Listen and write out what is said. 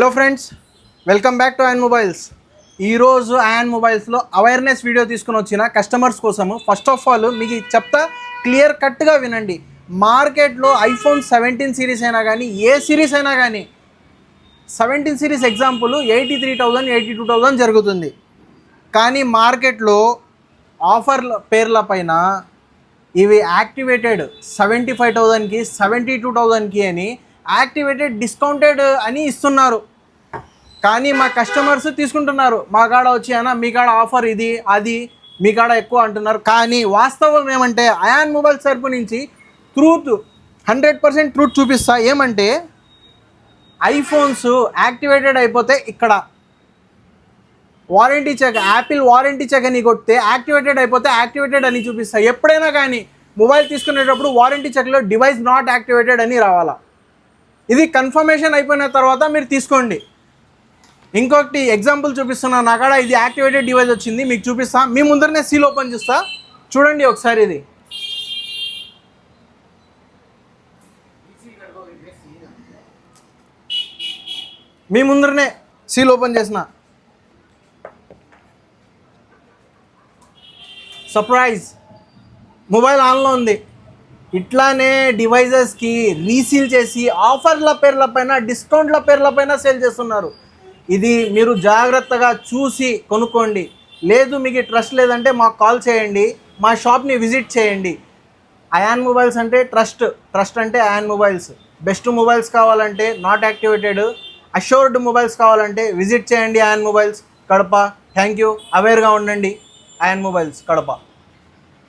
Hello friends, welcome back to Ayaan mobiles. ఈరోజు అయాన్ మొబైల్స్లో awareness video తీసుకుని వచ్చిన కస్టమర్స్ కోసము. ఫస్ట్ ఆఫ్ ఆల్ మీకు చెప్తా, క్లియర్ కట్గా వినండి. మార్కెట్లో ఐఫోన్ 17 సిరీస్ అయినా కానీ, ఏ సిరీస్ అయినా కానీ, 17 సిరీస్ ఎగ్జాంపుల్ 83,000 82,000 జరుగుతుంది. కానీ మార్కెట్లో ఆఫర్ల పేర్ల పైన ఇవి యాక్టివేటెడ్ 75,000కి 72,000కి అని యాక్టివేటెడ్ డిస్కౌంటెడ్ అని ఇస్తున్నారు. కానీ మా కస్టమర్స్ తీసుకుంటున్నారు. మా కాడ వచ్చి అన్న మీ కాడ ఆఫర్ ఇది అది మీ కాడ ఎక్కువ అంటున్నారు. కానీ వాస్తవం ఏమంటే అయాన్ మొబైల్స్ తరపు నుంచి 100% ట్రూత్ చూపిస్తా. ఏమంటే ఐఫోన్స్ యాక్టివేటెడ్ అయిపోతే ఇక్కడ warranty check, Apple warranty check అని కొడితే యాక్టివేటెడ్ అయిపోతే యాక్టివేటెడ్ అని చూపిస్తా. ఎప్పుడైనా కానీ మొబైల్ తీసుకునేటప్పుడు వారంటీ చెక్లో డివైస్ నాట్ యాక్టివేటెడ్ అని రావాలా. ఇది కన్ఫర్మేషన్ అయిపోయిన తర్వాత మీరు తీసుకోండి. ఇంకొకటి ఎగ్జాంపుల్ చూపిస్తున్నా. నా కాడ ఇది యాక్టివేటెడ్ డివైస్ వచ్చింది, మీకు చూపిస్తా. మీ ముందరనే సీల్ ఓపెన్ చేస్తా, చూడండి ఒకసారి. ఇది మీ ముందరనే సీల్ ఓపెన్ చేసిన. సర్ప్రైజ్, మొబైల్ ఆన్లో ఉంది. ఇట్లానే డివైజెస్కి రీసీల్ చేసి ఆఫర్ల పేర్ల పైన, డిస్కౌంట్ల పేర్ల పైన సేల్ చేస్తున్నారు. ఇది మీరు జాగ్రత్తగా చూసి కొనుక్కోండి. లేదు మీకు ట్రస్ట్ లేదంటే మాకు కాల్ చేయండి, మా షాప్ని విజిట్ చేయండి. అయాన్ మొబైల్స్ అంటే ట్రస్ట్ అంటే అయాన్ మొబైల్స్. బెస్ట్ మొబైల్స్ కావాలంటే నాట్ యాక్టివేటెడ్, అష్యూర్డ్ మొబైల్స్ కావాలంటే విజిట్ చేయండి Ayaan mobiles Kadapa. Thank you. అవేర్గా ఉండండి. అయాన్ మొబైల్స్ కడప.